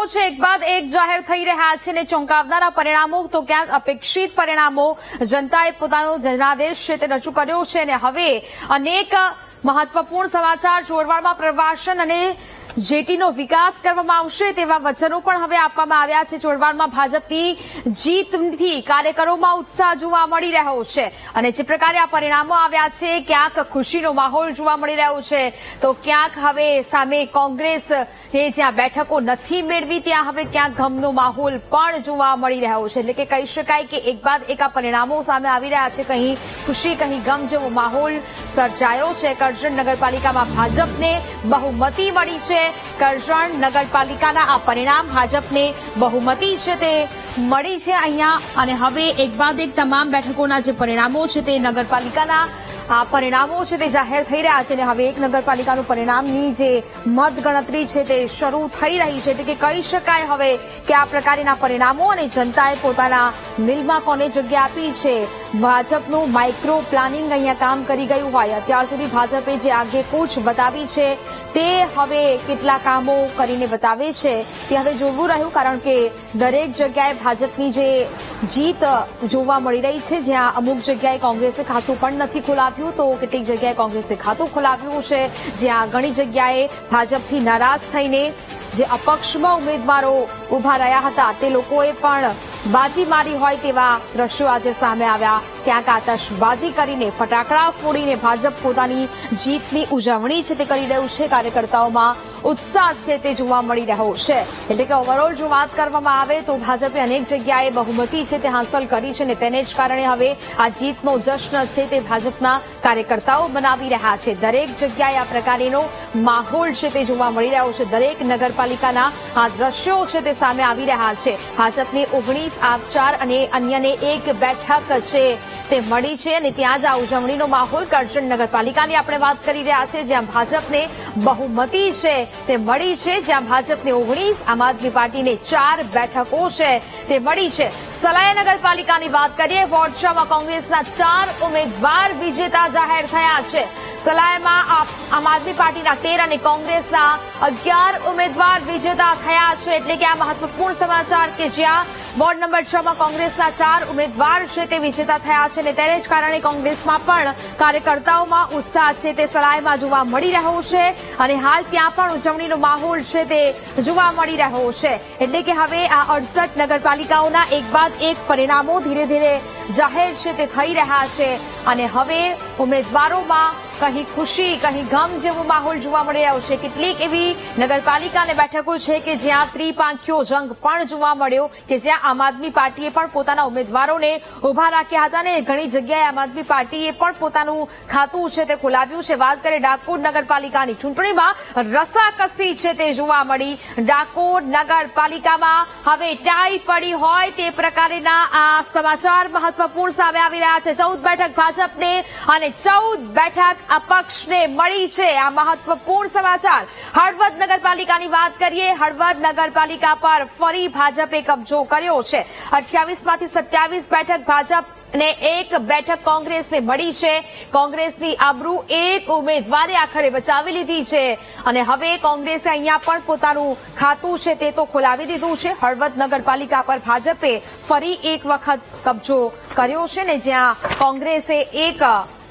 છે એક બાદ એક જાહેર થઈ રહ્યા છે અને ચોંકાવનારા પરિણામો તો ક્યાંક અપેક્ષિત પરિણામો જનતાએ પોતાનો જનાદેશ છે તે રજૂ કર્યો છે અને હવે અનેક મહત્વપૂર્ણ સમાચાર ચોરવાડમાં પ્રવાસન અને જેટીનો વિકાસ કરવામાં આવશે તેવા વચનો પણ હવે આપવામાં આવ્યા છે। ચોરવાડમાં ભાજપની જીતથી કાર્યકરોમાં ઉત્સાહ જોવા મળી રહ્યો છે અને જે પ્રકારે આ પરિણામો આવ્યા છે ક્યાંક ખુશીનો માહોલ જોવા મળી રહ્યો છે તો ક્યાંક હવે સામે કોંગ્રેસ જ્યાં બેઠકો નથી મેળવી ત્યાં હવે ક્યાંક ગમનો માહોલ પણ જોવા મળી રહ્યો છે। એટલે કે કહી શકાય કે એક બાદ એક આ પરિણામો સામે આવી રહ્યા છે। કહી ખુશી કહી ગમ જેવો માહોલ સર્જાયો છે। કરજણ નગરપાલિકામાં ભાજપને બહુમતી મળી છે। કરજણ નગરપાલિકાના આ પરિણામ ભાજપને બહુમતી છે તે મળી છે અહીંયા અને હવે એક બાદ એક તમામ બેઠકોના જે પરિણામો છે તે નગરપાલિકાના આ પરિણામો છે તે જાહેર થઈ રહ્યા છે અને હવે એક નગરપાલિકાનું પરિણામની જે મતગણતરી છે તે શરૂ થઈ રહી છે। એટલે કે કહી શકાય હવે કે આ પ્રકારના પરિણામો અને જનતાએ પોતાના દિલમાં કોને જગ્યા આપી છે। ભાજપનું માઇક્રો પ્લાનિંગ અહીંયા કામ કરી ગયું હોય। અત્યાર સુધી ભાજપે જે આગેકૂચ બતાવી છે તે હવે કેટલા કામો કરીને બતાવે છે તે હવે જોવું રહ્યું કારણ કે દરેક જગ્યાએ ભાજપની જે જીત જોવા મળી રહી છે જ્યાં અમુક જગ્યાએ કોંગ્રેસે ખાતું પણ નથી ખોલાવ્યું તો કેટલીક જગ્યાએ કોંગ્રેસે ખાતું ખોલાવ્યું છે જ્યાં ઘણી જગ્યાએ ભાજપથી નારાજ થઈને જે અપક્ષમાં ઉમેદવારો ઉભા રહ્યા હતા તે લોકોએ પણ બાજી મારી હોય તેવા દ્રશ્યો આજે સામે આવ્યા। ક્યાંક આતશબાજી કરીને ફટાકડા ફોડીને ભાજપ પોતાની જીતની ઉજવણી છે તે કરી રહ્યું છે। કાર્યકર્તાઓમાં ઉત્સાહ છે તે જોવા મળી રહ્યો છે। એટલે કે ઓવરઓલ જો વાત કરવામાં આવે તો ભાજપે અનેક જગ્યાએ બહુમતી છે તે હાંસલ કરી છે અને તેને જ કારણે હવે આ જીતનો જશ્ન છે તે ભાજપના કાર્યકર્તાઓ બનાવી રહ્યા છે। દરેક જગ્યાએ આ પ્રકારનો માહોલ છે તે જોવા મળી રહ્યો છે। દરેક નગરપાલિકાના આ દ્રશ્યો છે તે સામે આવી રહ્યા છે। ભાજપની 19 આપચાર અને અન્યને 1 બેઠક છે તે મળી છે અને ત્યાં જ આ ઉજવણીનો માહોલ કરજણ નગરપાલિકાની આપણે વાત કરી રહ્યા છે જ્યાં ભાજપને બહુમતી છે તે મળી છે। જ્યાં ભાજપને 19 આમ આદમી પાર્ટીને 4 બેઠકો છે તે મળી છે। સલાયા નગરપાલિકાની વાત કરીએ વોર્ડ 6 માં કોંગ્રેસના 4 ઉમેદવાર વિજેતા જાહેર થયા છે। સલાયામાં આમ આદમી પાર્ટીના 13 અને કોંગ્રેસના 11 ઉમેદવાર વિજેતા થયા છે। એટલે કે આ મહત્વપૂર્ણ સમાચાર કે જ્યાં વોર્ડ નંબર 6 માં કોંગ્રેસના 4 ઉમેદવાર છે તે વિજેતા થયા છે અને તેને જ કારણે કોંગ્રેસમાં પણ કાર્યકર્તાઓમાં ઉત્સાહ છે તે સલાયામાં જોવા મળી રહ્યો છે અને હાલ ત્યાં પણ ઉજવણીનો માહોલ છે તે જોવા મળી રહ્યો છે। એટલે કે હવે આ 68 નગરપાલિકાઓના એક બાદ એક પરિણામો ધીરે ધીરે જાહેર છે તે થઈ રહ્યા છે અને હવે ઉમેદવારોમાં કહી ખુશી કહી ગમ જેવો માહોલ જોવા મળી રહ્યો છે। કેટલીક એવી નગરપાલિકા અને બેઠકો છે કે જ્યાં ત્રિપાંખીયો જંગ પણ જોવા મળ્યો કે જ્યાં આમ આદમી પાર્ટીએ પણ પોતાના ઉમેદવારોને ઉભા રાખ્યા હતા અને ઘણી જગ્યાએ આમ આદમી પાર્ટીએ પણ પોતાનું ખાતું છે તે ખોલાવ્યું છે। વાત કરીએ ડાકોર નગરપાલિકાની ચૂંટણીમાં રસાકસી છે તે જોવા મળી। ડાકોર નગરપાલિકામાં હવે ટાઈ પડી હોય તે પ્રકારના આ સમાચાર મહત્વપૂર્ણ સામે આવી રહ્યા છે। 14 બેઠક ભાજપને અને 14 બેઠક અપક્ષને મળી છે। આ મહત્વપૂર્ણ સમાચાર। હળવદ નગરપાલિકાની વાત કરીએ હળવદ નગરપાલિકા પર ફરી ભાજપે કબજો કર્યો છે। 28 માંથી 27 બેઠક ભાજપ અને 1 બેઠક કોંગ્રેસને મળી છે। કોંગ્રેસની આબરૂ એક ઉમેદવારે આખરે બચાવી લીધી છે અને હવે કોંગ્રેસે અહીંયા પણ પોતાનું ખાતું છે તે તો ખોલાવી દીધું છે। હળવદ નગરપાલિકા પર ભાજપે ફરી એક વખત કબજો કર્યો છે ને જ્યાં કોંગ્રેસે 1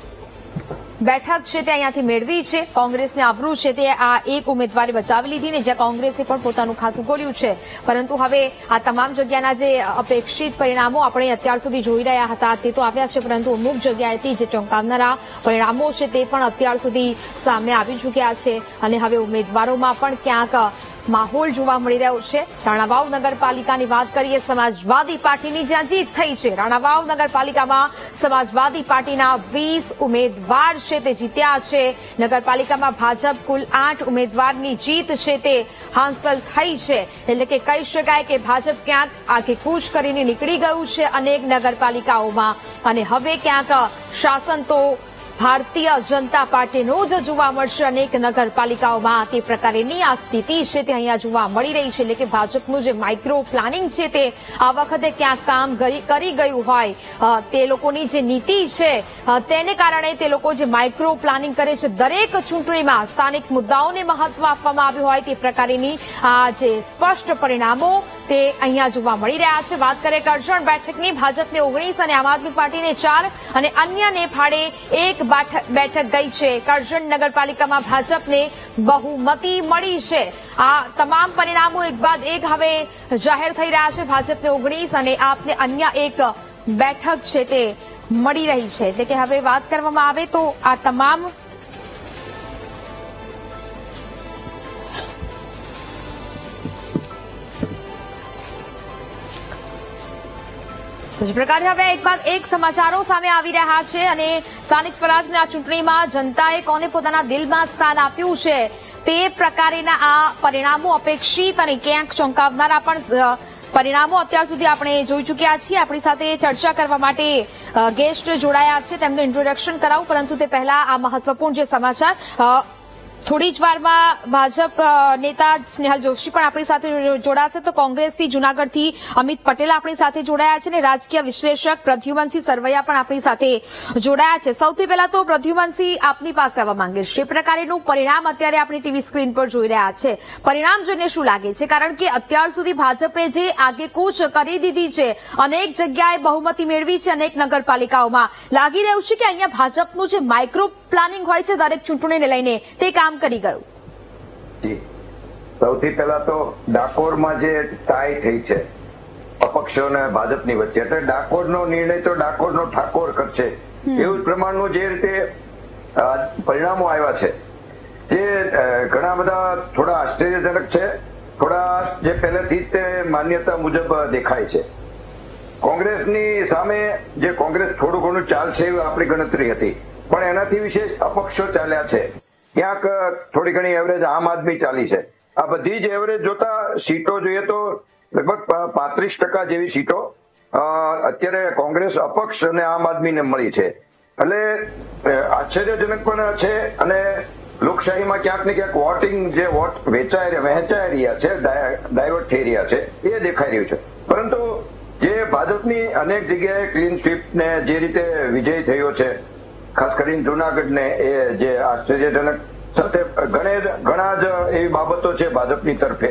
બેઠક છે તે અહીંયાથી મેળવી છે। કોંગ્રેસને આબરૂ છે તે આ એક ઉમેદવારે બચાવી લીધી ને જ્યાં કોંગ્રેસે પણ પોતાનું ખાતું ખોલ્યું છે પરંતુ હવે આ તમામ જગ્યાના જે અપેક્ષિત પરિણામો આપણે અત્યાર સુધી જોઈ રહ્યા હતા તે તો આવ્યા છે પરંતુ અમુક જગ્યાએથી જે ચોંકાવનારા પરિણામો છે તે પણ અત્યાર સુધી સામે આવી ચૂક્યા છે અને હવે ઉમેદવારોમાં પણ ક્યાંક માહોલ જોવા મળી રહ્યો છે। રાણાવાવ નગરપાલિકાની વાત કરીએ સમાજવાદી પાર્ટીની જ્યાં જીત થઈ છે। રાણાવાવ નગરપાલિકામાં સમાજવાદી પાર્ટીના 20 ઉમેદવાર છે તે જીત્યા છે। નગરપાલિકામાં ભાજપ કુલ 8 ઉમેદવારની જીત છે તે હાંસલ થઈ છે। એટલે કે કહી શકાય કે ભાજપ ક્યાંક આગેકૂચ કરીને નીકળી ગયું છે અનેક નગરપાલિકાઓમાં અને હવે ક્યાંક શાસન તો ભારતીય જનતા પાર્ટીનું જ જોવા મળશે અનેક નગરપાલિકાઓમાં તે પ્રકારની આ સ્થિતિ છે તે અહીંયા જોવા મળી રહી છે. એટલે કે ભાજપનું જે માઇક્રો પ્લાનિંગ છે તે આ વખતે ક્યાંક કામ કરી ગયું હોય. તે લોકોની જે નીતિ છે તેને કારણે તે લોકો જે માઇક્રો પ્લાનિંગ કરે છે દરેક ચૂંટણીમાં સ્થાનિક મુદ્દાઓને મહત્વ આપવામાં આવ્યું હોય તે પ્રકારની આ જે સ્પષ્ટ પરિણામો તે અહીંયા જોવા મળી રહ્યા છે. વાત કરીએ કરજણ બેઠકની, ભાજપને 19 અને આમ આદમી પાર્ટીને 4 અને અન્યને ફાળે 1 બેઠક ગઈ છે. કરજણ નગરપાલિકામાં ભાજપને બહુમતી મળી છે. આ તમામ પરિણામો એક બાદ એક હવે જાહેર થઈ રહ્યા છે. ભાજપને 19 અને આપને અન્ય 1 બેઠક છે તે મળી રહી છે. એટલે કે હવે વાત કરવામાં આવે તો આ તમામ જ પ્રકારે હવે એક બાદ એક સમાચારો સામે આવી રહ્યા છે અને સ્થાનિક સ્વરાજની આ ચૂંટણીમાં જનતાએ કોને પોતાના દિલમાં સ્થાન આપ્યું છે તે પ્રકારના આ પરિણામો અપેક્ષિત અને ક્યાંક ચોંકાવનારા પણ પરિણામો અત્યાર સુધી આપણે જોઈ ચૂક્યા છીએ. આપણી સાથે ચર્ચા કરવા માટે ગેસ્ટ જોડાયા છે, તેમનું ઇન્ટ્રોડક્શન કરાવું, પરંતુ તે પહેલા આ મહત્વપૂર્ણ જે સમાચાર થોડી જ વારમાં ભાજપ નેતા સ્નેહલ જોશી પણ આપણી સાથે જોડાશે. તો કોંગ્રેસથી જૂનાગઢથી અમિત પટેલ આપણી સાથે જોડાયા છે અને રાજકીય વિશ્લેષક પ્રદ્યુમનસિંહ સરવૈયા પણ આપણી સાથે જોડાયા છે. સૌથી પહેલા તો પ્રદ્યુમનસિંહ આપની પાસે આવવા માંગીશ. એ પ્રકારેનું પરિણામ અત્યારે આપણે ટીવી સ્ક્રીન પર જોઈ રહ્યા છે. પરિણામ જોઈને શું લાગે છે? કારણ કે અત્યાર સુધી ભાજપે જે આગેકૂચ કરી દીધી છે, અનેક જગ્યાએ બહુમતી મેળવી છે, અનેક નગરપાલિકાઓમાં લાગી રહ્યું છે કે અહીંયા ભાજપનું જે માઇક્રો પ્લાનિંગ હોય છે દરેક ચૂંટણીને લઈને તે કામ કરી ગયું. જી, સૌથી પહેલા તો ડાકોરમાં જે ટાઈ થઈ છે અપક્ષો અને ભાજપની વચ્ચે, એટલે ડાકોરનો નિર્ણય તો ડાકોરનો ઠાકોર કરશે એવું જ પ્રમાણનું જે રીતે પરિણામો આવ્યા છે જે ઘણા બધા થોડા આશ્ચર્યજનક છે, થોડા જે પહેલેથી જ તે માન્યતા મુજબ દેખાય છે. કોંગ્રેસની સામે જે કોંગ્રેસ થોડું ઘણું ચાલશે એવી આપણી ગણતરી હતી, પણ એનાથી વિશેષ અપક્ષો ચાલ્યા છે. ક્યાંક થોડી ઘણી એવરેજ આમ આદમી ચાલી છે. આ બધી જ એવરેજ જોતા સીટો જોઈએ તો લગભગ 35% જેવી સીટો અત્યારે કોંગ્રેસ અપક્ષ અને આમ આદમીને મળી છે. એટલે આશ્ચર્યજનક પણ છે અને લોકશાહીમાં ક્યાંક ને ક્યાંક વોટિંગ જે વોટ વહેંચાઈ રહ્યા છે, ડાયવર્ટ થઈ રહ્યા છે એ દેખાઈ રહ્યું છે. પરંતુ જે ભાજપની અનેક જગ્યાએ ક્લીન સ્વીપ ને જે રીતે વિજય થયો છે, ખાસ કરીને જૂનાગઢને, એ જે આશ્ચર્યજનક સાથે ઘણા જ એવી બાબતો છે ભાજપની તરફે.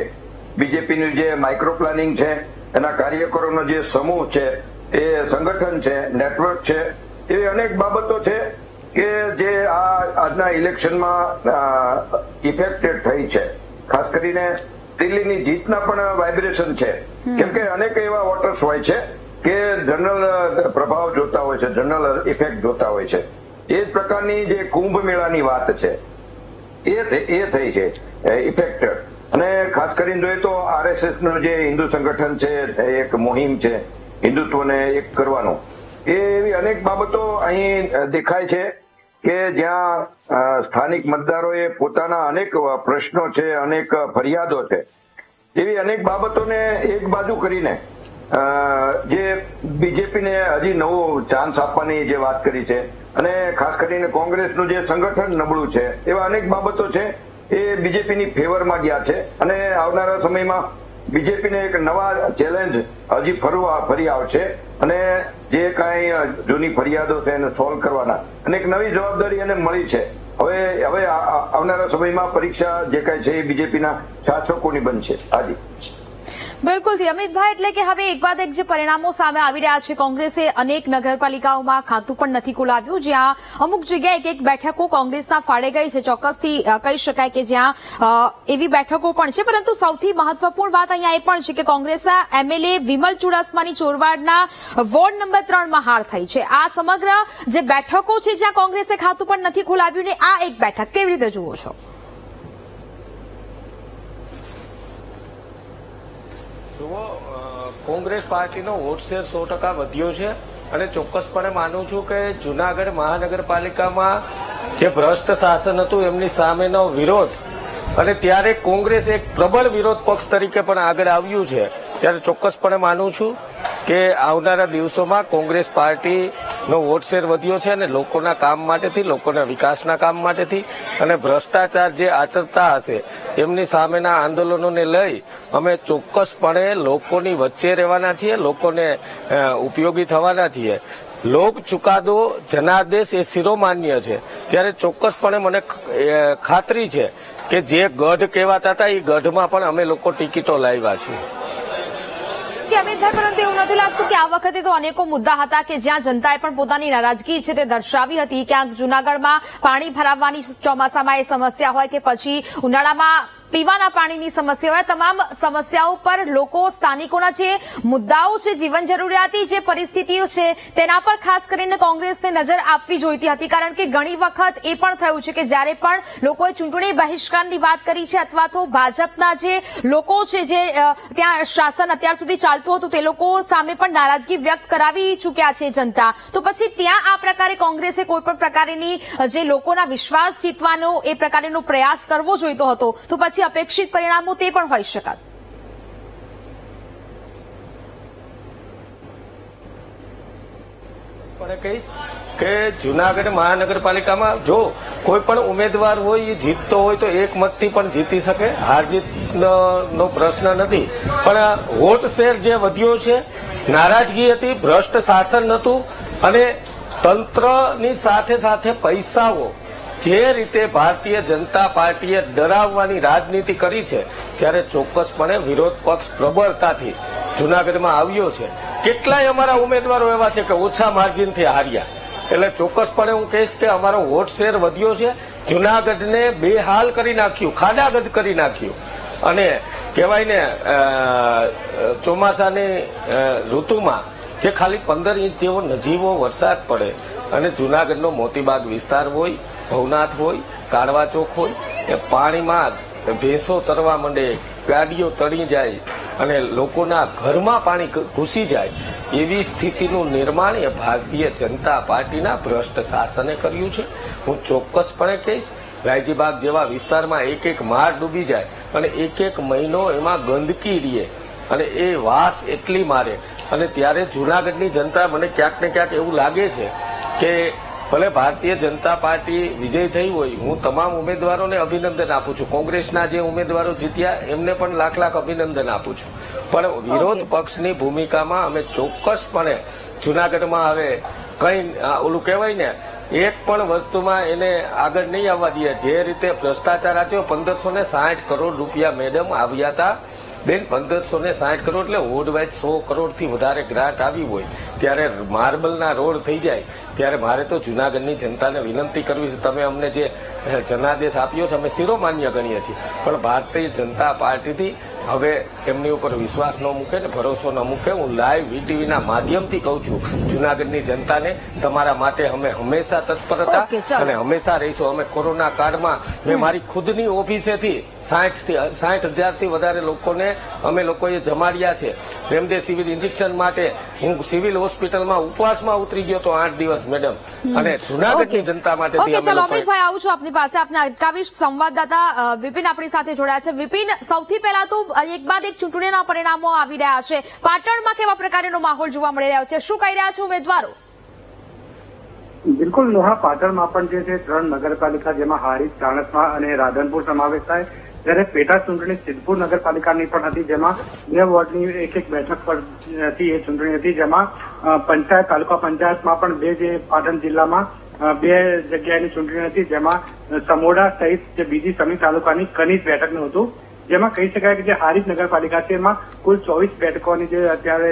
બીજેપીનું જે માઇક્રો પ્લાનિંગ છે, એના કાર્યકરોનો જે સમૂહ છે, એ સંગઠન છે, નેટવર્ક છે, એવી અનેક બાબતો છે કે જે આજના ઇલેક્શનમાં ઇફેક્ટેડ થઈ છે. ખાસ કરીને દિલ્હીની જીતના પણ વાઇબ્રેશન છે, કેમ કે અનેક એવા વોટર્સ હોય છે કે જનરલ પ્રભાવ જોતા હોય છે, જનરલ ઇફેક્ટ જોતા હોય છે. એ જ પ્રકારની જે કુંભ મેળાની વાત છે એ થઈ છે ઇફેક્ટેડ. અને ખાસ કરીને જોઈએ તો આરએસએસ નું જે હિન્દુ સંગઠન છે, એક મુહિમ છે હિન્દુત્વને એક કરવાનું, એ એવી અનેક બાબતો અહીં દેખાય છે કે જ્યાં સ્થાનિક મતદારોએ પોતાના અનેક પ્રશ્નો છે, અનેક ફરિયાદો છે, એવી અનેક બાબતોને એક બાજુ કરીને જે બીજેપીને હજી નવો ચાન્સ આપવાની જે વાત કરી છે, અને ખાસ કરીને કોંગ્રેસનું જે સંગઠન નબળું છે, એવા અનેક બાબતો છે એ બીજેપીની ફેવરમાં ગયા છે. અને આવનારા સમયમાં બીજેપીને એક નવા ચેલેન્જ હજી ફરી આવશે અને જે કાંઈ જૂની ફરિયાદો છે એને સોલ્વ કરવાના અને એક નવી જવાબદારી એને મળી છે. હવે આવનારા સમયમાં પરીક્ષા જે કાંઈ છે એ બીજેપીના શાસકોની બનશે. હાજી, બિલકુલથી અમિતભાઈ, એટલે કે હવે એક બાદ એક જે પરિણામો સામે આવી રહ્યા છે, કોંગ્રેસે અનેક નગરપાલિકાઓમાં ખાતું પણ નથી ખોલાવ્યું, જ્યાં અમુક જગ્યાએ એક બેઠકો કોંગ્રેસના ફાળે ગઈ છે. ચોક્કસથી કહી શકાય કે જ્યાં એવી બેઠકો પણ છે. પરંતુ સૌથી મહત્વપૂર્ણ વાત અહીંયા એ પણ છે કે કોંગ્રેસના એમએલએ વિમલ ચુડાસમાની ચોરવાડના વોર્ડ નંબર 3માં હાર થઈ છે. આ સમગ્ર જે બેઠકો છે જ્યાં કોંગ્રેસે ખાતું પણ નથી ખોલાવ્યું, ને આ એક બેઠક કેવી રીતે જુઓ છો? કોંગ્રેસ પાર્ટીનો વોટ શેર 100% વધ્યો છે અને ચોક્કસપણે માનું છું કે જૂનાગઢ મહાનગરપાલિકામાં જે ભ્રષ્ટ શાસન હતું એમની સામેનો વિરોધ, અને ત્યારે કોંગ્રેસ એક પ્રબળ વિરોધ પક્ષ તરીકે પણ આગળ આવ્યું છે, ત્યારે ચોક્કસપણે માનું છું કે આવનારા દિવસોમાં Congress party know what share વધ્યો છે અને લોકોના કામ માટેથી, લોકોના વિકાસના કામ માટેથી અને ભ્રષ્ટાચાર જે આચરતા હશે એમની સામેના આંદોલનોને લઈ અમે ચોક્કસપણે લોકોની વચ્ચે રહેવાના છીએ, લોકોને ઉપયોગી થવાના છીએ. લોક ચુકાદો જનાદેશ એ શિરોમાન્ય છે, ત્યારે ચોક્કસપણે મને ખાતરી છે કે જે ગઢ કહેવાતા હતા એ ગઢમાં પણ અમે લોકો ટિકિટો લાવ્યા છીએ. અમિતભાઈ, પરંતુ એવું નથી લાગતું કે આ વખતે તો અનેકો મુદ્દા હતા કે જ્યાં જનતાએ પણ પોતાની નારાજગી છે તે દર્શાવી હતી? ક્યાંક જૂનાગઢમાં પાણી ભરાવવાની ચોમાસામાં એ સમસ્યા હોય કે પછી ઉનાળામાં પીવાના પાણીની સમસ્યા હોય, તમામ સમસ્યાઓ પર લોકો સ્થાનિકોના જે મુદ્દાઓ છે, જીવન જરૂરિયાતી જે પરિસ્થિતિઓ છે તેના પર ખાસ કરીને કોંગ્રેસને નજર આપવી જોઈતી હતી. કારણ કે ઘણી વખત એ પણ થયું છે કે જ્યારે પણ લોકોએ ચૂંટણી બહિષ્કારની વાત કરી છે અથવા તો ભાજપના જે લોકો છે જે ત્યાં શાસન અત્યાર સુધી ચાલતું હતું તે લોકો સામે પણ નારાજગી વ્યક્ત કરાવી ચૂક્યા છે જનતા, તો પછી ત્યાં આ પ્રકારે કોંગ્રેસે કોઈ પણ પ્રકારની જે લોકોના વિશ્વાસ જીતવાનો એ પ્રકારનો પ્રયાસ કરવો જોઈતો હતો, તો પછી અપેક્ષિત પરિણામો તે પણ હોઈ શકત. કહીશ કે જુનાગઢ મહાનગરપાલિકામાં જો કોઈ પણ ઉમેદવાર હોય એ જીતતો હોય તો એક મતથી પણ જીતી શકે, હાર જીત નો પ્રશ્ન નથી. પણ વોટ શેર જે વધ્યો છે, નારાજગી હતી, ભ્રષ્ટ શાસન હતું અને તંત્રની સાથે સાથે પૈસાઓ જે રીતે ભારતીય જનતા પાર્ટીએ ડરાવવાની રાજનીતિ કરી છે, ત્યારે ચોક્કસપણે વિરોધ પક્ષ પ્રબળતાથી જુનાગઢમાં આવ્યો છે. કેટલાય અમારા ઉમેદવારો એવા છે કે ઓછા માર્જિનથી હાર્યા. એટલે ચોક્કસપણે હું કહીશ કે અમારો વોટ શેર વધ્યો છે. જુનાગઢને બેહાલ કરી નાખ્યું, ખાડાગઢ કરી નાખ્યું. અને કહેવાય ને ચોમાસાની ઋતુમાં જે ખાલી 15 ઇંચ જેવો નજીવો વરસાદ પડે અને જુનાગઢનો મોતીબાગ વિસ્તાર હોય, ભવનાથ હોય, કાળવા ચોક હોય, એ પાણીમાં ભેંસો તરવા માંડે, ગાડીઓ તળી જાય અને લોકોના ઘરમાં પાણી ઘૂસી જાય, એવી સ્થિતિનું નિર્માણ એ ભારતીય જનતા પાર્ટીના ભ્રષ્ટ શાસને કર્યું છે. હું ચોક્કસપણે કહીશ, રાયજીબાગ જેવા વિસ્તારમાં એક માળ ડૂબી જાય અને એક મહિનો એમાં ગંદકી રહે અને એ વાસ એટલી મારે, અને ત્યારે જુનાગઢની જનતા, મને ક્યાંક ને ક્યાંક એવું લાગે છે કે ભલે ભારતીય જનતા પાર્ટી વિજય થઈ હોય, હું તમામ ઉમેદવારોને અભિનંદન આપું છું, કોંગ્રેસના જે ઉમેદવારો જીત્યા એમને પણ લાખ લાખ અભિનંદન આપું છું, પણ વિરોધ પક્ષની ભૂમિકામાં અમે ચોક્કસપણે જુનાગઢમાં હવે કઈ ઓલું કહેવાય ને એક પણ વસ્તુમાં એને આગળ નહીં આવવા દે. જે રીતે ભ્રષ્ટાચાર આચ્યો, 1560 કરોડ રૂપિયા મેડમ આવ્યા હતા બેન, 1560 કરોડ એટલે વોર્ડ વાઇઝ 100 કરોડથી વધારે ગ્રાન્ટ આવી હોય ત્યારે માર્બલના રોડ થઈ જાય, ત્યારે મારે તો જુનાગઢની જનતાને વિનંતી કરવી છે, તમે અમને જે જનાદેશ આપ્યો છે અમે શિરોમાન્ય ગણીએ છીએ, પણ ભારતીય જનતા પાર્ટીથી હવે એમની ઉપર વિશ્વાસ ન મૂકે ને ભરોસો ન મૂકે. હું લાઈવ વીટીવીના માધ્યમથી કહું છું જુનાગઢની જનતાને, તમારા માટે અમે હંમેશા તત્પર હતા અને હંમેશા રહીશું. અમે કોરોના કાળમાં મેં મારી ખુદની ઓફિસેથી 60,000થી વધારે લોકોને અમે લોકોએ જમાડ્યા છે. રેમડેસિવિર ઇન્જેક્શન માટે હું સિવિલ હોસ્પિટલમાં ઉપવાસમાં ઉતરી ગયો તો 8 દિવસ મેડમ, અને જુનાગઢની જનતા માટે. ચલો અમિતભાઈ, આવું છું આપની પાસે, આપને અટકાવીશ. સંવાદદાતા વિપિન આપણી સાથે જોડાયા છે. વિપિન, સૌથી પહેલા તો એક બાદ એક ચૂંટણીના પરિણામો આવી રહ્યા છે, પાટણમાં કેવા પ્રકારનો માહોલ જોવા મળી રહ્યો છે, શું કહી રહ્યા છે ઉમેદવારો? બિલકુલ લોહા, પાટણમાં પણ જે છે 3 નગરપાલિકા જેમાં હારીજ, ચાણસ્મા અને રાધનપુર સમાવેશ થાય, જ્યારે પેટા ચૂંટણી સિદ્ધપુર નગરપાલિકાની પણ હતી જેમાં 2 વોર્ડની એક બેઠક પર હતી એ ચૂંટણી હતી, જેમાં પંચાયત, તાલુકા પંચાયતમાં પણ 2 જે પાટણ જિલ્લામાં 2 જગ્યાએની ચૂંટણી હતી, જેમાં સમોડા સહિત જે બીજી સમી તાલુકાની કનીજ બેઠકનું હતું, જેમાં કહી શકાય કે જે હારીજ નગરપાલિકા છે એમાં કુલ 24 બેઠકોની જે અત્યારે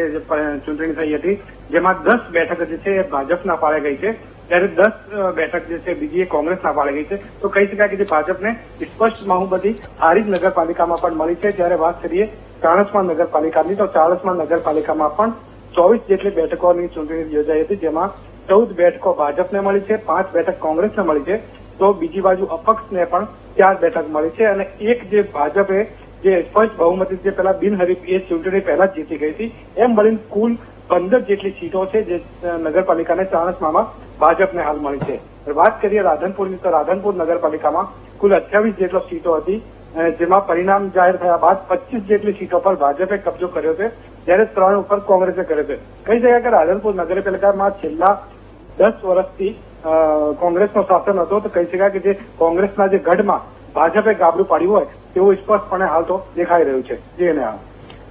ચૂંટણી થઈ હતી, જેમાં 10 બેઠક જે છે એ ભાજપના ફાળે ગઈ છે, ત્યારે 10 બેઠક જે છે બીજી કોંગ્રેસના ફાળે ગઈ છે. તો કહી શકાય કે જે ભાજપને સ્પષ્ટ બહુમતી હારીજ નગરપાલિકામાં પણ મળી છે. જ્યારે વાત કરીએ ચાણસ્મા નગરપાલિકાની, તો ચાણસ્મા નગરપાલિકામાં પણ 24 જેટલી બેઠકોની ચૂંટણી યોજાઈ હતી, જેમાં 14 બેઠકો ભાજપને મળી છે, 5 બેઠક કોંગ્રેસને મળી છે, તો બીજી બાજુ અપક્ષને પણ 4 બેઠક મળી છે, અને એક જે ભાજપે જે સ્પષ્ટ બહુમતી જે પેલા બિનહરીફ એ ચૂંટણી પહેલા જ જીતી ગઈ હતી, એમ મળીને કુલ 15 જેટલી સીટો છે જે નગરપાલિકાને ચાણસ્મામાં ભાજપને હાલ મળી છે. વાત કરીએ રાધનપુરની, તો રાધનપુર નગરપાલિકામાં કુલ 28 જેટલો સીટો હતી, જેમાં પરિણામ જાહેર થયા બાદ 25 જેટલી સીટો પર ભાજપે કબજો કર્યો છે, જ્યારે 3 ઉપર કોંગ્રેસે કર્યો છે. કહી શકાય કે રાધનપુર નગરપાલિકામાં છેલ્લા 10 વર્ષથી કોંગ્રેસનો શાસન હતો, તો કહી શકાય કે જે કોંગ્રેસના જે ગઢમાં ભાજપે ગાબડું પાડ્યું હોય તેવું સ્પષ્ટપણે હાલ તો દેખાઈ રહ્યું છે. જી અને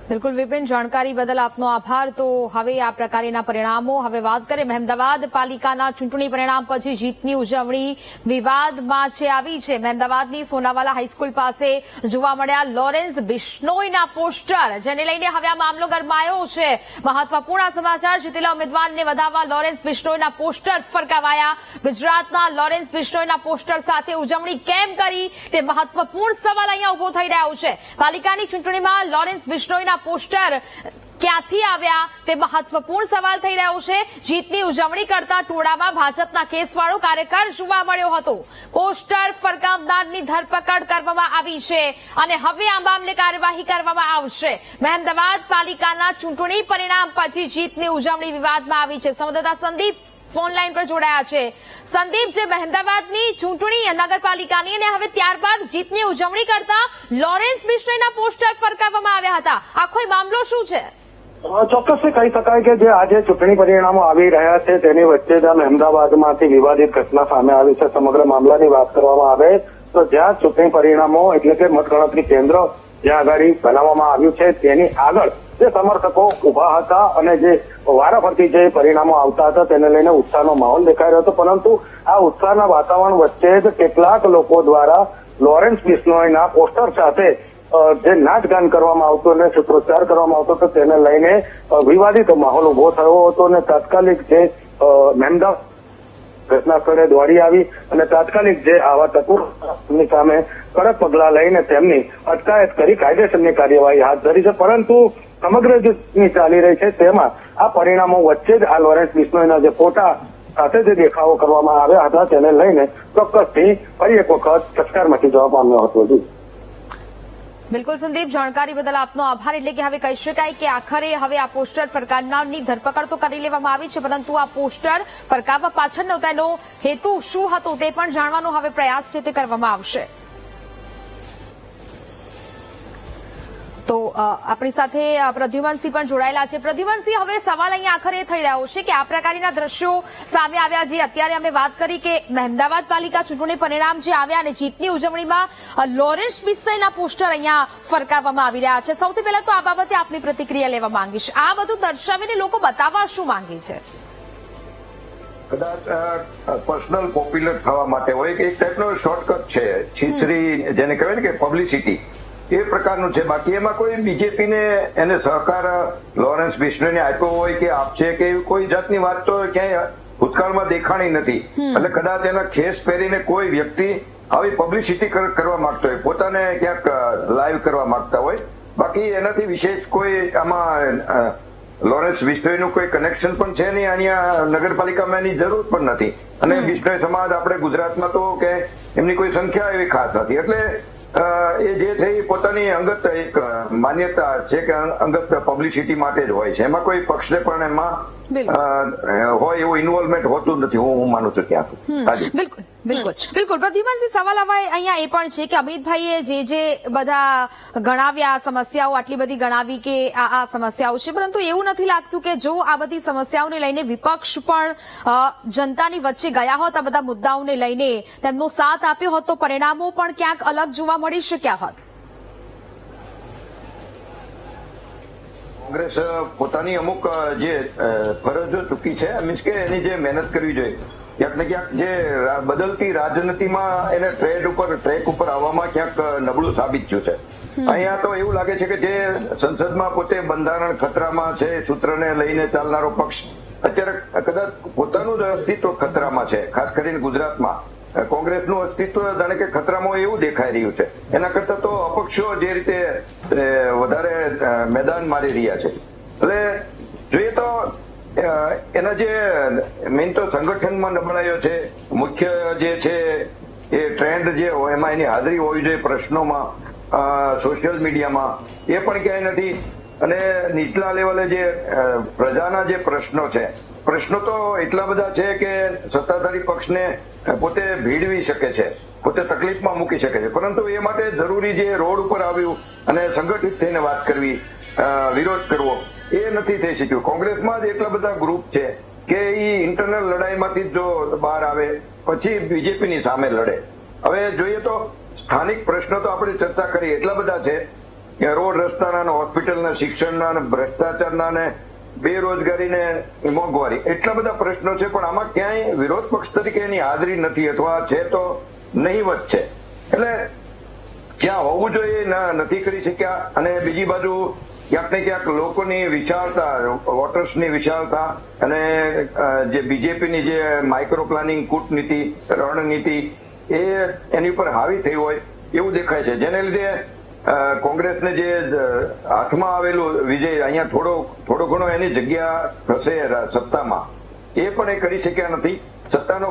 બિલકુલ વિપિન, જાણકારી બદલ આપનો આભાર. તો હવે આ પ્રકારના પરિણામો. હવે વાત કરીએ મહેમદાવાદ પાલિકાના ચૂંટણી પરિણામ પછી જીતની ઉજવણી વિવાદમાં છે આવી છે. મહેમદાવાદની સોનાવાલા હાઈસ્કૂલ પાસે જોવા મળ્યા લોરેન્સ બિશ્નોઈના પોસ્ટર, જેને લઈને હવે આ મામલો ગરમાયો છે. મહત્વપૂર્ણ સમાચાર, જીતેલા ઉમેદવારને વધાવવા લોરેન્સ બિશ્નોઈના પોસ્ટર ફરકાવાયા. ગુજરાતના લોરેન્સ બિશ્નોઈના પોસ્ટર સાથે ઉજવણી કેમ કરી તે મહત્વપૂર્ણ સવાલ અહીંયા ઉભો થઈ રહ્યો છે. પાલિકાની ચૂંટણીમાં લોરેન્સ બિશ્નોઈના પોસ્ટર ક્યાંથી આવ્યા તે મહત્વપૂર્ણ સવાલ થઈ રહ્યો છે. જીતની ઉજવણી કરતા ટોળામાં ભાજપના કેસવાળો કાર્યકર જોવા મળ્યો હતો. પોસ્ટર ફરકાવનારની ધરપકડ કરવામાં આવી છે અને હવે આ મામલે કાર્યવાહી કરવામાં આવશે. મહેમદાવાદ પાલિકાના ચૂંટણી પરિણામ પછી જીતની ઉજવણી વિવાદમાં આવી છે. સંવાદદાતા સંદીપ ફોન લાઈન પર જોડાયા છે. સંદીપ, જે મહેમદાવાદની ચૂંટણી નગરપાલિકાની અને હવે ત્યારબાદ જીતની ઉજવણી કરતા લોરેન્સ બિશ્નોઈના પોસ્ટર ફરકાવવામાં આવ્યા હતા, આખો મામલો શું છે? ચોક્કસથી કહી શકાય કે જે આજે ચૂંટણી પરિણામો આવી રહ્યા છે તેની વચ્ચે જ મહેમદાવાદમાંથી વિવાદિત ઘટના સામે આવી છે. સમગ્ર મામલાની વાત કરવામાં આવે તો જ્યાં ચૂંટણી પરિણામો એટલે કે મતગણતરી કેન્દ્ર જ્યાં આગળ બનાવવામાં આવ્યું છે તેની આગળ જે સમર્થકો ઉભા હતા અને જે વારાફરતી જે પરિણામો આવતા હતા તેને લઈને ઉત્સાહનો માહોલ દેખાઈ રહ્યો હતો. પરંતુ આ ઉત્સાહના વાતાવરણ વચ્ચે જ કેટલાક લોકો દ્વારા લોરેન્સ બિશ્નોઈના પોસ્ટર સાથે જે નાચગાન કરવામાં આવતું અને સૂત્રોચ્ચાર કરવામાં આવતો હતો તેને લઈને વિવાદિત માહોલ ઉભો થયો હતો અને તાત્કાલિક જે મહેમદાવાદ ઘટના સ્થળે દોડી આવી અને તાત્કાલિક જે આવા તત્વોની સામે કડક પગલાં લઈને તેમની અટકાયત કરી કાયદેસરની કાર્યવાહી હાથ ધરી છે. પરંતુ સમગ્ર જે ચાલી રહી છે તેમાં આ પરિણામો વચ્ચે જ આ લોરેન્સ બિશ્નોઈના જે ફોટા સાથે જે દેખાવો કરવામાં આવ્યા હતા તેને લઈને ચોક્કસથી ફરી એક વખત ચકચાર મચી જવા પામ્યો હતો. બિલકુલ સંદીપ, જાણકારી બદલ આપનો આભાર. એટલે કે હવે કહી શકાય કે આખરે હવે આ પોસ્ટર ફરકાવનારની ધરપકડ તો કરી લેવામાં આવી છે, પરંતુ આ પોસ્ટર ફરકાવવા પાછળનો તેનો હેતુ શું હતો તે પણ જાણવાનો હવે પ્રયાસ છે તે કરવામાં આવશે. તો આપણી સાથે પ્રદ્યુમનસિંહ પણ જોડાયેલા છે. પ્રદ્યુમનસિંહ, હવે સવાલ અહીંયા આખરે થઈ રહ્યો છે કે આ પ્રકારના દ્રશ્યો સામે આવ્યા. જે અત્યારે અમે વાત કરી કે મહેમદાવાદ પાલિકા ચૂંટણી પરિણામ જે આવ્યા અને જીતની ઉજવણીમાં લોરેન્સ બિશ્નોઈના પોસ્ટર અહીંયા ફરકાવવામાં આવી રહ્યા છે. સૌથી પહેલા તો આ બાબતે આપની પ્રતિક્રિયા લેવા માંગીશ. આ બધું દર્શાવીને લોકો બતાવવા શું માંગે છે? કદાચ પર્સનલ પોપ્યુલર થવા માટે હોય કે એક ટાઈપનો શોર્ટકટ છે, છીછરી જેને કહેવાય ને કે પબ્લિસિટી, એ પ્રકારનું છે. બાકી એમાં કોઈ બીજેપીને એને સહકાર લોરેન્સ બિશ્નોઈને આપ્યો હોય કે આપશે કે એવી કોઈ જાતની વાત તો ક્યાંય ભૂતકાળમાં દેખાણી નથી. એટલે કદાચ એના ખેસ પહેરીને કોઈ વ્યક્તિ આવી પબ્લિસિટી કરવા માંગતો હોય, પોતાને ક્યાંક લાઈવ કરવા માંગતા હોય. બાકી એનાથી વિશેષ કોઈ આમાં લોરેન્સ બિશ્નોઈનું કોઈ કનેક્શન પણ છે નહીં. અહીંયા નગરપાલિકામાં એની જરૂર પણ નથી અને બિશ્નોઈ સમાજ આપણે ગુજરાતમાં તો કે એમની કોઈ સંખ્યા એવી ખાસ નથી. એટલે એ જે છે એ પોતાની અંગત એક માન્યતા છે કે અંગત પબ્લિસિટી માટે જ હોય છે. એમાં કોઈ પક્ષને પણ એમાં હોય એવું ઇન્વોલ્વમેન્ટ હોતું નથી, હું માનું છું ત્યાં. બિલકુલ બિલકુલ બિલકુલ. પ્રદ્યુમનસિંહ, સવાલ હવે અહીંયા એ પણ છે કે અમિતભાઈએ જે બધા ગણાવ્યા સમસ્યાઓ, આટલી બધી ગણાવી કે આ સમસ્યાઓ છે, પરંતુ એવું નથી લાગતું કે જો આ બધી સમસ્યાઓને લઈને વિપક્ષ પણ જનતાની વચ્ચે ગયા હોત, આ બધા મુદ્દાઓને લઈને તેમનો સાથ આપ્યો હોત, તો પરિણામો પણ ક્યાંક અલગ જોવા મળી શક્યા હોત? કોંગ્રેસ પોતાની અમુક જે ફરજો ચૂકી છે, મીન્સ કે એની જે મહેનત કરવી જોઈએ, ક્યાંક ને ક્યાંક જે બદલતી રાજનીતિમાં એને ટ્રેક ઉપર આવવામાં ક્યાંક નબળું સાબિત થયું છે. અહીંયા તો એવું લાગે છે કે જે સંસદમાં પોતે બંધારણ ખતરામાં છે, સૂત્રને લઈને ચાલનારો પક્ષ અત્યારે કદાચ પોતાનું જ અસ્તિત્વ ખતરામાં છે. ખાસ કરીને ગુજરાતમાં કોંગ્રેસનું અસ્તિત્વ જાણે કે ખતરામાં એવું દેખાઈ રહ્યું છે. એના કરતા તો અપક્ષો જે રીતે વધારે મેદાન મારી રહ્યા છે. એટલે જોઈએ તો એના જે મેઇન તો સંગઠનમાં નબળાઈઓ છે. મુખ્ય જે છે એ ટ્રેન્ડ જે હોય એમાં એની હાજરી હોવી જોઈએ પ્રશ્નોમાં, સોશિયલ મીડિયામાં, એ પણ ક્યાંય નથી. અને નીચલા લેવલે જે પ્રજાના જે પ્રશ્નો તો એટલા બધા છે કે સત્તાધારી પક્ષને પોતે ભીડવી શકે છે, પોતે તકલીફમાં મૂકી શકે છે. પરંતુ એ માટે જરૂરી જે રોડ ઉપર આવ્યું અને સંગઠિત થઈને વાત કરવી, વિરોધ કરવો, એ નથી થઈ શક્યું. કોંગ્રેસમાં જ એટલા બધા ગ્રુપ છે કે એ ઇન્ટરનલ લડાઈમાંથી જો બહાર આવે પછી બીજેપીની સામે લડે. હવે જોઈએ તો સ્થાનિક પ્રશ્નો તો આપણે ચર્ચા કરી એટલા બધા છે કે રોડ રસ્તાના ને હોસ્પિટલના, શિક્ષણના ને ભ્રષ્ટાચારના ને બેરોજગારી ને મોંઘવારી, એટલા બધા પ્રશ્નો છે, પણ આમાં ક્યાંય વિરોધ પક્ષ તરીકે એની હાજરી નથી અથવા છે તો નહીવત છે. એટલે જ્યાં હોવું જોઈએ નથી કરી શક્યા. અને બીજી બાજુ ક્યાંક ને ક્યાંક લોકોની વિશાળતા, વોટર્સની વિશાળતા અને જે બીજેપીની જે માઇક્રો પ્લાનિંગ કૂટનીતિ, રણનીતિ એની ઉપર હાવી થઈ હોય એવું દેખાય છે, જેને લીધે કોંગ્રેસને જે હાથમાં આવેલું વિજય અહીંયા થોડો ઘણો એની જગ્યા થશે સત્તામાં, એ પણ એ કરી શક્યા નથી. સત્તાનો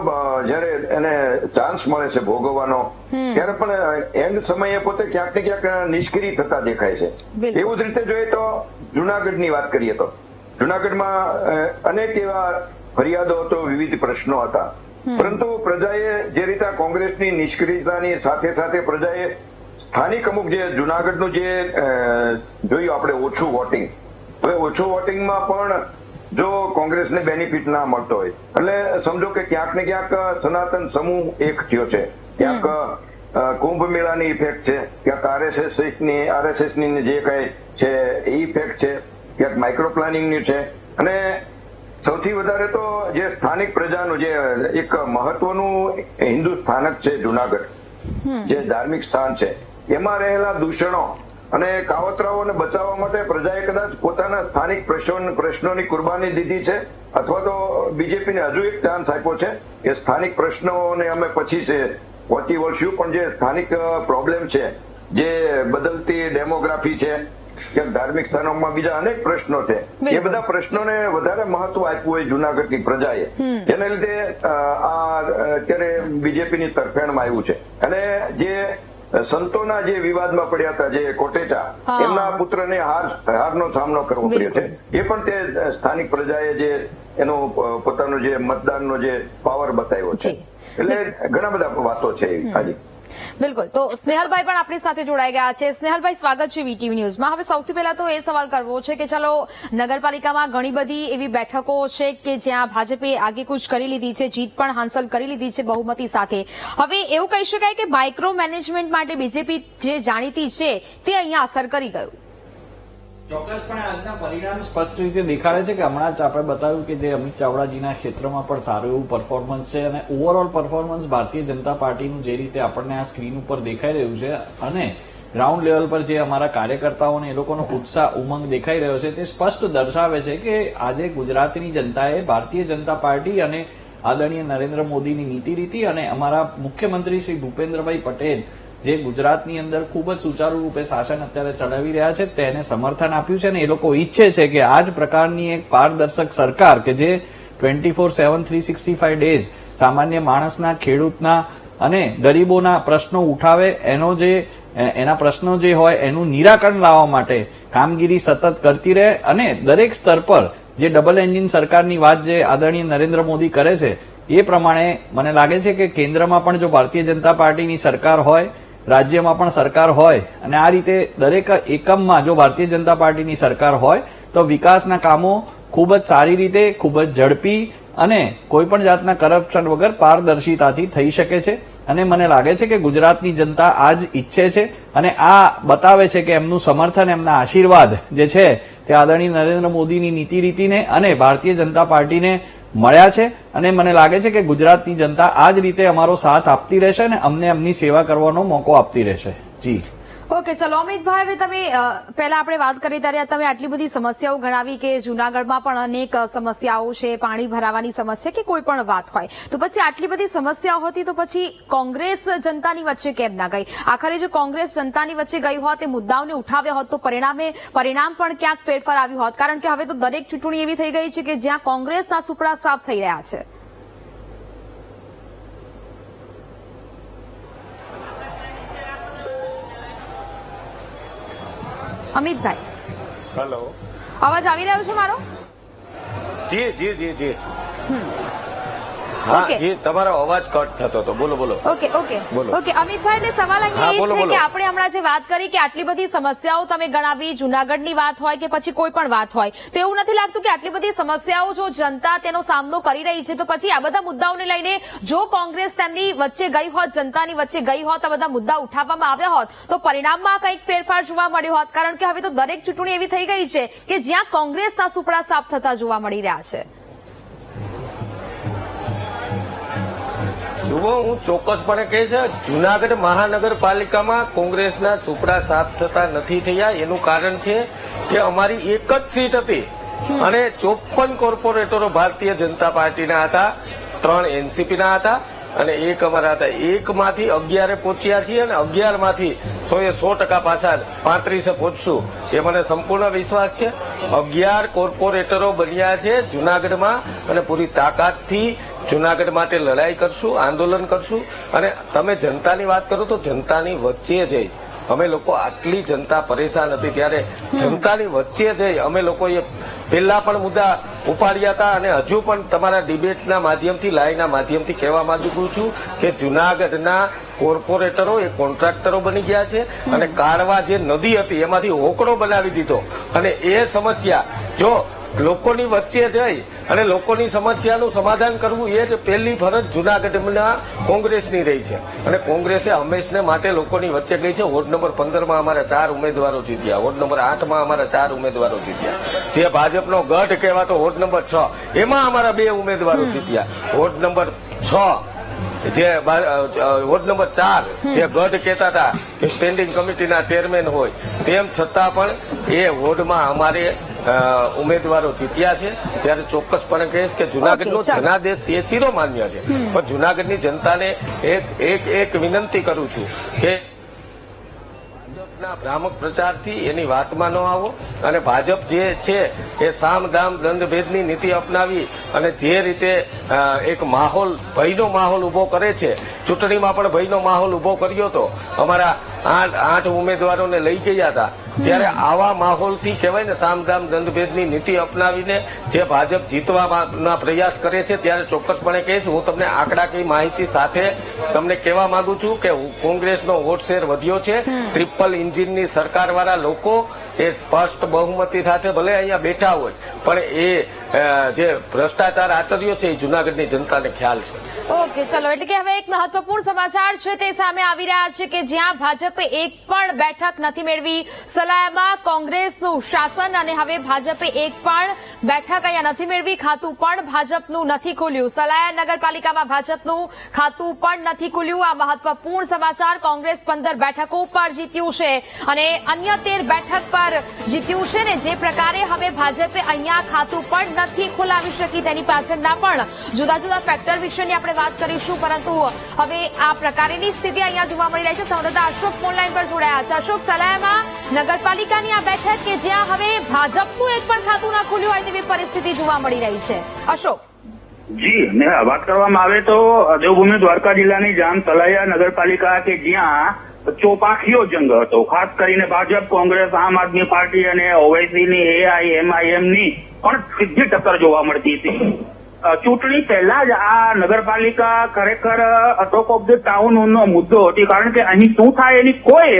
જયારે એને ચાન્સ મળે છે ભોગવવાનો ત્યારે પણ એન્ડ સમયે પોતે ક્યાંક ને ક્યાંક નિષ્ક્રિય થતા દેખાય છે. એવું જ રીતે જોઈએ તો જુનાગઢની વાત કરીએ તો જુનાગઢમાં અનેક એવા ફરિયાદો હતો, વિવિધ પ્રશ્નો હતા, પરંતુ પ્રજાએ જે રીતે કોંગ્રેસની નિષ્ક્રિયતાની સાથે સાથે પ્રજાએ સ્થાનિક અમુક જે જુનાગઢનું જે જોયું આપણે ઓછું વોટિંગ, હવે ઓછું વોટિંગમાં પણ જો કોંગ્રેસને બેનિફિટ ના મળતો હોય એટલે સમજો કે ક્યાંક ને ક્યાંક સનાતન સમૂહ એક થયો છે, ક્યાંક કુંભ મેળાની ઇફેક્ટ છે, ક્યાંક આરએસએસની જે કઈ છે એ ઇફેક્ટ છે, ક્યાંક માઇક્રો પ્લાનિંગની છે. અને સૌથી વધારે તો જે સ્થાનિક પ્રજાનું જે એક મહત્વનું હિન્દુ સ્થાનક છે જુનાગઢ, જે ધાર્મિક સ્થાન છે, એમાં રહેલા દૂષણો અને કાવતરાઓને બચાવવા માટે પ્રજાએ કદાચ પોતાના સ્થાનિક પ્રશ્નોની કુરબાની દીધી છે, અથવા તો બીજેપીને હજુ એક ચાન્સ આપ્યો છે કે સ્થાનિક પ્રશ્નોને અમે પછી છે પહોંચી વળશું, પણ જે સ્થાનિક પ્રોબ્લેમ છે, જે બદલતી ડેમોગ્રાફી છે, કે ધાર્મિક સ્થાનોમાં બીજા અનેક પ્રશ્નો છે, એ બધા પ્રશ્નોને વધારે મહત્વ આપ્યું હોય જુનાગઢની પ્રજાએ, જેને લીધે આ અત્યારે બીજેપીની તરફેણમાં આવ્યું છે. અને જે સંતોના જે વિવાદમાં પડ્યા હતા, જે કોટેચા, એમના પુત્રને હારનો સામનો કરવો પડ્યો છે, એ પણ તે સ્થાનિક પ્રજાએ જે એનો પોતાનો જે મતદાનનો જે પાવર બતાવ્યો છે. એટલે ઘણા બધા વાતો છે આજે. બિલકુલ. તો સ્નેહલભાઈ પણ આપણી સાથે જોડાઈ ગયા છે. સ્નેહલભાઈ, સ્વાગત છે વીટીવી ન્યૂઝમાં. હવે સૌથી પહેલા તો એ સવાલ કરવો છે કે ચાલો નગરપાલિકામાં ઘણી બધી એવી બેઠકો છે કે જ્યાં ભાજપે આગેકૂચ કરી લીધી છે, જીત પણ હાંસલ કરી લીધી છે બહુમતી સાથે. હવે એવું કહી શકાય કે માઇક્રો મેનેજમેન્ટ માટે બીજેપી જે જાણીતી છે તે અહીંયા અસર કરી ગયું. ચોક્કસપણે આજના પરિણામ સ્પષ્ટ રીતે દેખાડે છે કે હમણાં જ આપણે બતાવ્યું કે જે અમિત ચાવડાજીના ક્ષેત્રમાં પણ સારું એવું પરફોર્મન્સ છે અને ઓવરઓલ પરફોર્મન્સ ભારતીય જનતા પાર્ટીનું જે રીતે આપણને આ સ્ક્રીન ઉપર દેખાઈ રહ્યું છે અને ગ્રાઉન્ડ લેવલ પર જે અમારા કાર્યકર્તાઓને એ લોકોનો ઉત્સાહ, ઉમંગ દેખાઈ રહ્યો છે, તે સ્પષ્ટ દર્શાવે છે કે આજે ગુજરાતની જનતાએ ભારતીય જનતા પાર્ટી અને આદરણીય નરેન્દ્ર મોદીની નીતિ રીતિ અને અમારા મુખ્યમંત્રી શ્રી ભૂપેન્દ્રભાઈ પટેલ જે ગુજરાતની અંદર ખૂબ જ સુચારુ રૂપે શાસન અત્યારે ચલાવી રહ્યા છે તેને સમર્થન આપ્યું છે અને એ લોકો ઈચ્છે છે કે આ જ પ્રકારની એક પારદર્શક સરકાર કે જે 24/7 365 ડેઝ સામાન્ય માણસના, ખેડૂતના અને ગરીબોના પ્રશ્નો ઉઠાવે, એના પ્રશ્નો જે હોય એનું નિરાકરણ લાવવા માટે કામગીરી સતત કરતી રહે અને દરેક સ્તર પર જે ડબલ એન્જિન સરકારની વાત જે આદરણીય નરેન્દ્ર મોદી કરે છે એ પ્રમાણે મને લાગે છે કે કેન્દ્રમાં પણ જો ભારતીય જનતા પાર્ટીની સરકાર હોય, રાજ્યમાં પણ સરકાર હોય અને આ રીતે દરેક એકમમાં જો ભારતીય જનતા પાર્ટીની સરકાર હોય તો વિકાસના કામો ખૂબ જ સારી રીતે, ખૂબ જ ઝડપી અને કોઈ પણ જાતના કરપ્શન વગર પારદર્શિતાથી થઈ શકે છે. અને મને લાગે છે કે ગુજરાતની જનતા આ જ ઈચ્છે છે અને આ બતાવે છે કે એમનું સમર્થન, એમના આશીર્વાદ જે છે તે આદરણીય નરેન્દ્ર મોદીની નીતિ રીતિને અને ભારતીય જનતા પાર્ટીને મળ્યા છે. અને મને લાગે છે કે ગુજરાતની જનતા આ જ રીતે અમારો સાથ આપતી રહેશે અને અમને એમની સેવા કરવાનો મોકો આપતી રહેશે. જી ઓકે, ચલો અમિતભાઈ, હવે તમે પહેલા આપણે વાત કરી ત્યારે તમે આટલી બધી સમસ્યાઓ ગણાવી કે જૂનાગઢમાં પણ અનેક સમસ્યાઓ છે, પાણી ભરાવાની સમસ્યા કે કોઈ પણ વાત હોય, તો પછી આટલી બધી સમસ્યાઓ હતી તો પછી કોંગ્રેસ જનતાની વચ્ચે કેમ ના ગઈ? આખરે જો કોંગ્રેસ જનતાની વચ્ચે ગઈ હોત, એ મુદ્દાઓને ઉઠાવ્યા હોત તો પરિણામ પણ ક્યાંક ફેરફાર આવ્યું હોત. કારણ કે હવે તો દરેક ચૂંટણી એવી થઈ ગઈ છે કે જ્યાં કોંગ્રેસના સુપડા સાફ થઈ રહ્યા છે. અમિતભાઈ, હેલો, અવાજ આવી રહ્યો છે મારો? જી જી જી જી. હા ઓકે જી, તમારો અવાજ કટ થતો હતો. બોલો બોલો. ઓકે ઓકે બોલો. ઓકે અમિતભાઈ ને સવાલ હા, અહીંયા એ બોલો, છે બોલો. કે આપણે હમણાં જે વાત કરી કે આટલી બધી સમસ્યાઓ તમે ગણાવી, જુનાગઢની વાત હોય કે પછી કોઈ પણ વાત હોય, તો એવું નથી લાગતું કે આટલી બધી સમસ્યાઓ જો જનતા તેનો સામનો કરી રહી છે, તો પછી આ બધા મુદ્દાઓને લઈને જો કોંગ્રેસ તેમની વચ્ચે ગઈ હોત, જનતાની વચ્ચે ગઈ હોત, આ બધા મુદ્દા ઉઠાવવામાં આવ્યા હોત, તો પરિણામમાં કંઈક ફેરફાર જોવા મળ્યો હોત. કારણ કે હવે તો દરેક ચૂંટણી એવી થઈ ગઈ છે કે જ્યાં કોંગ્રેસના સુપડા સાફ થતા જોવા મળી રહ્યા છે. જુઓ, હું ચોક્કસપણે કહીશ, જુનાગઢ મહાનગરપાલિકામાં કોંગ્રેસના સુપડા સાફ થતા નથી થયા. એનું કારણ છે કે અમારી એક જ સીટ હતી અને 54 કોર્પોરેટરો ભારતીય જનતા પાર્ટીના હતા, 3 એનસીપીના હતા અને 1 અમારા હતા. 1 માંથી 11 પહોંચ્યા છીએ અને 11 માંથી 100% પાછા 35 પહોંચશું એ મને સંપૂર્ણ વિશ્વાસ છે. 11 કોર્પોરેટરો બન્યા છે જુનાગઢમાં અને પૂરી તાકાતથી જુનાગઢ માટે લડાઈ કરશું, આંદોલન કરશું. અને તમે જનતાની વાત કરો તો જનતાની વચ્ચે જઈ અમે લોકો, આટલી જનતા પરેશાન હતી ત્યારે જનતાની વચ્ચે જઈ અમે લોકોએ પહેલા પણ મુદ્દા ઉપાડ્યા હતા અને હજુ પણ તમારા ડિબેટના માધ્યમથી, લાઈવના માધ્યમથી કહેવા માંગુ છું કે જુનાગઢના કોર્પોરેટરો એ કોન્ટ્રાક્ટરો બની ગયા છે અને કાળવા જે નદી હતી એમાંથી હોકળો બનાવી દીધો. અને એ સમસ્યા જો લોકોની વચ્ચે જઈ અને લોકોની સમસ્યાનું સમાધાન કરવું એ જ પહેલી ફરજ જુનાગઢના કોંગ્રેસની રહી છે. અને કોંગ્રેસે હંમેશને માટે લોકોની વચ્ચે ગઈ છે. વોર્ડ નંબર 15માં અમારા 4 ઉમેદવારો જીત્યા, વોર્ડ નંબર 8માં અમારા 4 ઉમેદવારો જીત્યા. જે ભાજપનો ગઢ કહેવાતો વોર્ડ નંબર 6 એમાં અમારા 2 ઉમેદવારો જીત્યા. વોર્ડ નંબર 6 જે વોર્ડ નંબર 4 જે ગઢ કહેતા હતા કે સ્ટેન્ડિંગ કમિટીના ચેરમેન હોય, તેમ છતાં પણ એ વોર્ડમાં અમારે ઉમેદવારો જીત્યા છે. ત્યારે ચોક્કસપણે કહીશ કે જુનાગઢનો ચાલો. જનાદેશ એ શિરોમાન્ય છે. પણ જુનાગઢની જનતાને એક વિનંતી કરું છું કે ભાજપના ભ્રામક પ્રચારથી એની વાતમાં ન આવો. અને ભાજપ જે છે એ સામ દામ દંડ ભેદની નીતિ અપનાવી અને જે રીતે એક માહોલ, ભયનો માહોલ ઉભો કરે છે, ચૂંટણીમાં પણ ભયનો માહોલ ઉભો કર્યો હતો. અમારા 8 ઉમેદવારોને લઈ ગયા હતા. ત્યારે આવા માહોલથી કહેવાય ને, સામદામ દંડભેદની નીતિ અપનાવીને જે ભાજપ જીતવાના પ્રયાસ કરે છે, ત્યારે ચોક્કસપણે કહીશ, હું તમને આંકડાકીય માહિતી સાથે તમને કહેવા માંગુ છું કે કોંગ્રેસનો વોટ શેર વધ્યો છે. ટ્રિપલ એન્જિનની સરકારવાળા લોકો એ સ્પષ્ટ બહુમતી સાથે ભલે અહીંયા બેઠા હોય પણ એ જે ભ્રષ્ટાચાર આચર્યો છે એ જુનાગઢની જનતાને ખ્યાલ છે. ઓકે ચલો, એટલે કે હવે એક મહત્વપૂર્ણ સમાચાર છે તે સામે આવી રહ્યા છે કે જ્યાં ભાજપે એક પણ બેઠક નથી મેળવી, સલાયામાં કોંગ્રેસનું શાસન, અને હવે ભાજપે એક પણ બેઠક અહીંયા નથી મેળવી, ખાતું પણ ભાજપનું નથી ખુલ્યું. સલાયા નગરપાલિકામાં ભાજપનું ખાતું પણ નથી ખુલ્યું. આ મહત્વપૂર્ણ સમાચાર. કોંગ્રેસ 15 બેઠકો પર જીત્યું છે અને અન્ય 13 બેઠક પર જીત્યું છે ને જે પ્રકારે હવે ભાજપે અહીંયા ખાતું પણ નથી ખોલાવી શકી, તેની પાછળના પણ જુદા જુદા ફેક્ટર વિશેની આપણે વાત કરીશું. પરંતુ હવે આ પ્રકારની સ્થિતિ અહીંયા જોવા મળી રહી છે. સંવાદદાતા અશોક ફોન લાઈન પર જોડાયા છે. અશોક, સલાયામાં નગરપાલિકાની આ બેઠક કે જ્યાં હવે ભાજપનું એક પણ ખાતું ના ખુલ્યું હોય તેવી પરિસ્થિતિ જોવા મળી રહી છે. અશોક જી, ને વાત કરવામાં આવે તો દેવભૂમિ દ્વારકા જિલ્લાની જામ સલાયા નગરપાલિકા કે જ્યાં ચોપાખીયો જંગ હતો. ખાસ કરીને ભાજપ, કોંગ્રેસ, આમ આદમી પાર્ટી અને ઓવૈસીની AIMIM ની પણ સીધી ટક્કર જોવા મળતી હતી. ચૂંટણી પહેલા જ આ નગરપાલિકા ખરેખર ટોક ઓફ ધ ટાઉન નો મુદ્દો હતી, કારણ કે અહીં શું થાય એની કોઈ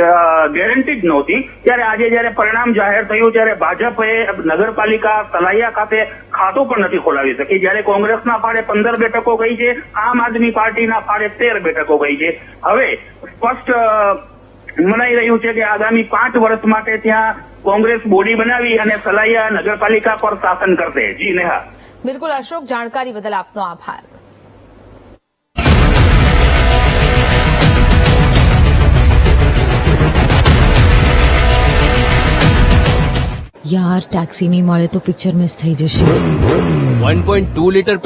ગેરંટી જ નહોતી. ત્યારે આજે જયારે પરિણામ જાહેર થયું ત્યારે ભાજપે નગરપાલિકા સલાયા ખાતે ખાતું પણ નથી ખોલાવી શકી. જયારે કોંગ્રેસના ફાળે 15 બેઠકો ગઈ છે, આમ આદમી પાર્ટીના ફાળે 13 બેઠકો ગઈ છે. હવે સ્પષ્ટ મનાઈ રહ્યું છે કે આગામી 5 વર્ષ માટે ત્યાં કોંગ્રેસ બોડી બનાવી અને સલાયા નગરપાલિકા પર શાસન કરશે. જી નેહા. બિલકુલ અશોક, જાણકારી બદલ આપનો આભાર. યાર ટેક્સી નહીં મળે તો પિક્ચર મિસ થઈ જશે. 1.2 લીટર